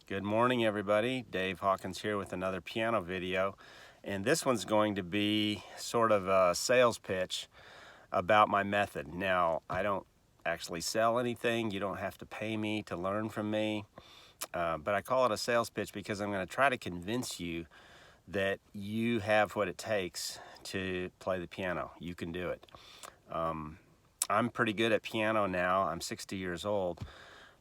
Good morning, everybody. Dave Hawkins here with another piano video, and this one's going to be sort of a sales pitch about my method. Now, I don't actually sell anything. You don't have to pay me to learn from me, but I call it a sales pitch because I'm going to try to convince you that you have what it takes to play the piano. You can do it. I'm pretty good at piano now. I'm 60 years old.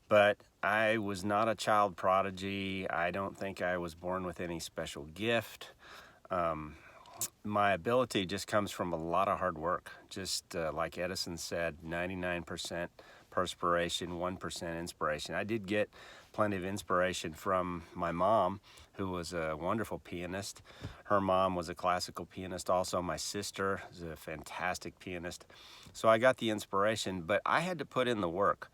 But I was not a child prodigy. I don't think I was born with any special gift. My ability just comes from a lot of hard work. Just like Edison said, 99% perspiration, 1% inspiration. I did get plenty of inspiration from my mom, who was a wonderful pianist. Her mom was a classical pianist also. My sister is a fantastic pianist. So I got the inspiration, but I had to put in the work.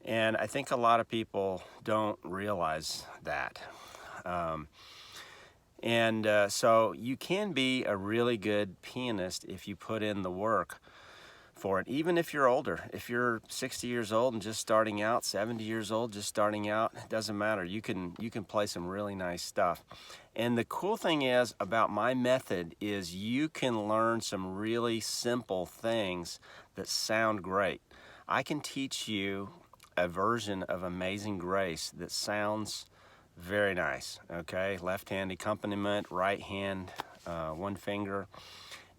And I think a lot of people don't realize that. So you can be a really good pianist if you put in the work for it, even if you're older. If you're 60 years old and just starting out, 70 years old, just starting out, it doesn't matter. You can play some really nice stuff. And the cool thing is about my method is you can learn some really simple things that sound great. I can teach you a version of Amazing Grace that sounds very nice, okay? Left hand accompaniment, right hand, one finger.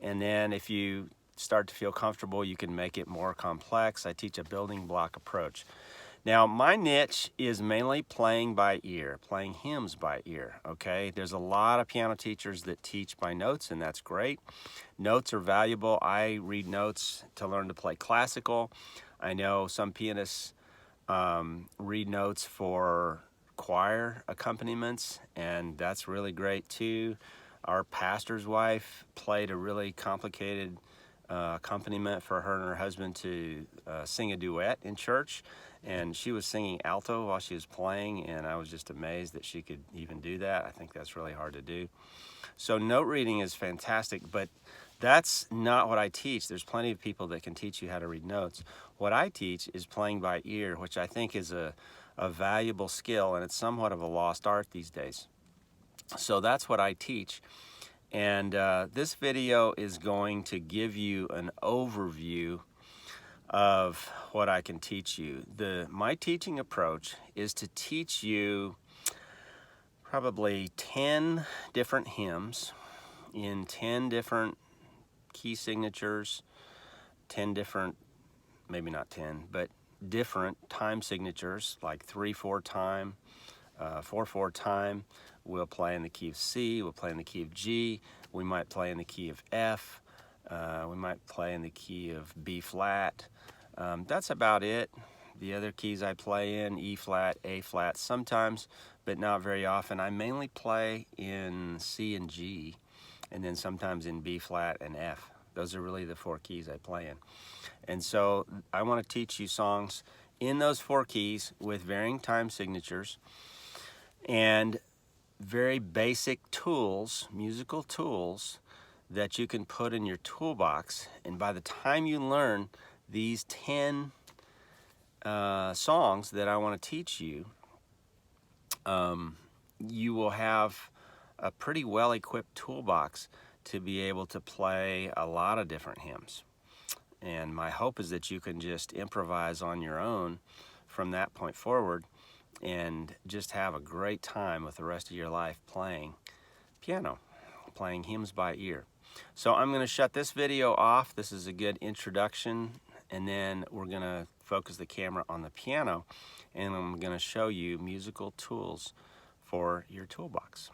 And then if you start to feel comfortable, you can make it more complex. I teach a building block approach. Now, my niche is mainly playing by ear, playing hymns by ear, okay? There's a lot of piano teachers that teach by notes, and that's great. Notes are valuable. I read notes to learn to play classical. I know some pianists read notes for choir accompaniments, and that's really great too. Our pastor's wife played a really complicated accompaniment for her and her husband to sing a duet in church, and she was singing alto while she was playing, and I was just amazed that she could even do that. I think that's really hard to do. So note reading is fantastic, but that's not what I teach. There's plenty of people that can teach you how to read notes. What I teach is playing by ear, which I think is a valuable skill, and it's somewhat of a lost art these days. So that's what I teach. And this video is going to give you an overview of what I can teach you. My teaching approach is to teach you probably 10 different hymns in 10 different key signatures, 10 different, maybe not 10, but different time signatures, like 3/4 time, 4/4 time. We'll play in the key of C, we'll play in the key of G, we might play in the key of F, we might play in the key of B flat. That's about it. The other keys I play in, E flat, A flat sometimes, but not very often. I mainly play in C and G, and then sometimes in B flat and F. Those are really the 4 keys I play in. And so I want to teach you songs in those 4 keys with varying time signatures and very basic tools, musical tools, that you can put in your toolbox. And by the time you learn these 10 songs that I want to teach you, you will have a pretty well-equipped toolbox to be able to play a lot of different hymns. And my hope is that you can just improvise on your own from that point forward and just have a great time with the rest of your life playing piano, playing hymns by ear. So I'm going to shut this video off. This is a good introduction, and then we're going to focus the camera on the piano, and I'm going to show you musical tools for your toolbox.